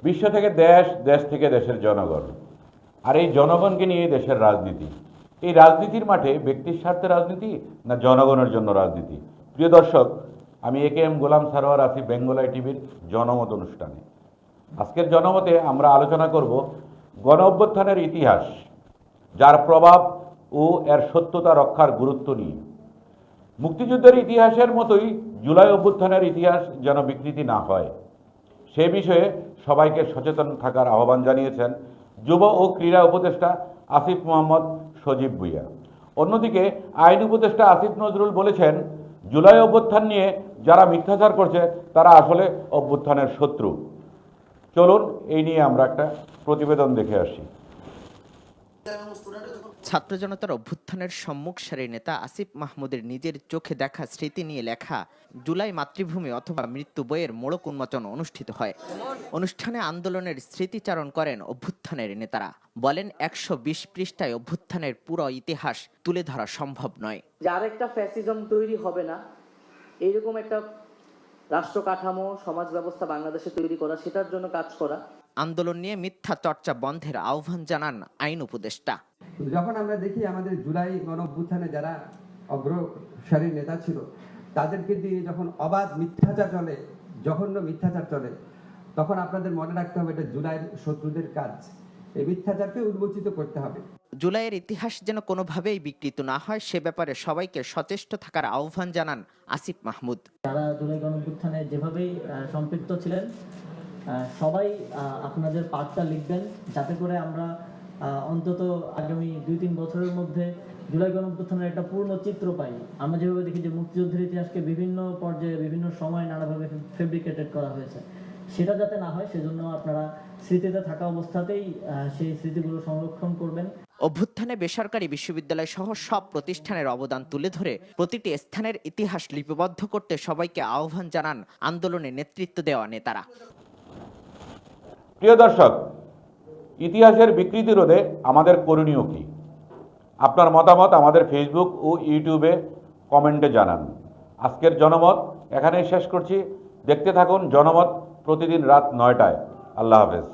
বিশ্ব থেকে দেশ, দেশ থেকে দেশের জনগণ, আর এই জনগণকে নিয়ে দেশের রাজনীতি। এই রাজনীতির মাঠে ব্যক্তির স্বার্থে রাজনীতি না জনগণের জন্য রাজনীতি? প্রিয় দর্শক, আমি AKM গোলাম সারোয়ার আছি বেঙ্গল টিভির জনমত অনুষ্ঠানে। আজকের জনমতে আমরা আলোচনা করব গণ অভ্যুত্থানের ইতিহাস, যার প্রভাব ও এর সত্যতা রক্ষার গুরুত্ব নিয়ে। মুক্তিযুদ্ধের ইতিহাসের মতোই জুলাই অভ্যুত্থানের ইতিহাস যেন বিকৃতি না হয়, সে বিষয়ে সবাইকে সচেতন থাকার আহ্বান জানিয়েছেন যুব ও ক্রীড়া উপদেষ্টা আসিফ মোহাম্মদ সজীব ভুঁইয়া। অন্যদিকে আইন উপদেষ্টা আসিফ নজরুল বলেছেন, জুলাই অভ্যুত্থান নিয়ে যারা মিথ্যাচার করছে তারা আসলে অভ্যুত্থানের শত্রু। চলুন এই নিয়ে আমরা একটা প্রতিবেদন দেখে আসি। ছাত্র জনতার অভ্যুত্থানের সম্মুখ সারির নেতা আসিফ মাহমুদের নিজের চোখে দেখা স্মৃতি নিয়ে লেখা জুলাই মাতৃভূমি অথবা মৃত্যু বইয়ের মোড়ক উন্মোচন অনুষ্ঠিত হয়। অনুষ্ঠানে আন্দোলনের স্মৃতিচারণ করেন অভ্যুত্থানের নেতারা। বলেন, 120 পৃষ্ঠায় অভ্যুত্থানের পুরো ইতিহাস তুলে ধরা সম্ভব নয়। যার একটা ফ্যাসিজম তৈরি হবে না, এইরকম একটা রাষ্ট্র কাঠামো, সমাজ ব্যবস্থা বাংলাদেশে তৈরি করা, সেটার জন্য কাজ করা। আন্দোলন নিয়ে মিথ্যা চর্চা বন্ধের আহ্বান জানান আইন উপদেষ্টা। যখন আমরা দেখি আমাদের জুলাই গণ অভ্যুত্থানে যারা অগ্রসারী নেতা ছিল, তাদেরকে দিয়ে যখন অবাধ মিথ্যাচার চলে, জঘন্য মিথ্যাচার চলে, তখন আপনাদের মনে রাখতে হবে এটা জুলাইয়ের শত্রুদের কাজ। এই মিথ্যাচারকে উন্মোচিত করতে হবে। জুলাইয়ের ইতিহাস যেন কোনোভাবেই বিকৃত না হয়, সে ব্যাপারে সবাইকে সচেষ্ট থাকার আহ্বান জানান আসিফ মাহমুদ। যারা জুলাই গণঅভ্যুত্থানে যেভাবেই সম্পৃক্ত ছিলেন, সবাই আপনাদের পাঠটা লিখবেন, যাতে করে আমরা অন্তত আগামী 2-3 বছরের মধ্যে জুলাই গণঅভ্যুত্থানের একটা পূর্ণ চিত্র পাই। আমরা যেভাবে দেখি যে মুক্তিযুদ্ধের ইতিহাসকে বিভিন্ন পর্যায়ে বিভিন্ন সময় নানাভাবে ফেব্রিকেটেড করা হয়েছে, সেটা যাতে না হয় সেজন্য আপনারা স্মৃতিতে থাকা অবস্থাতেই সেই স্মৃতিগুলো সংরক্ষণ করবেন। অভ্যুত্থানে বেসরকারি বিশ্ববিদ্যালয় সহ সব প্রতিষ্ঠানের অবদান তুলে ধরে প্রতিটি স্থানের ইতিহাস লিপিবদ্ধ করতে সবাইকে আহ্বান জানান আন্দোলনে নেতৃত্ব দেওয়া নেতারা। প্রিয় দর্শক, ইতিহাসের বিকৃতি রোধে আমাদের করণীয় কি? আপনার মতামত আমাদের ফেসবুক ও ইউটিউবে কমেন্টে জানান। আজকের জনমত এখানেই শেষ করছি। দেখতে থাকুন জনমত প্রতিদিন রাত 9টায়। আল্লাহ হাফেজ।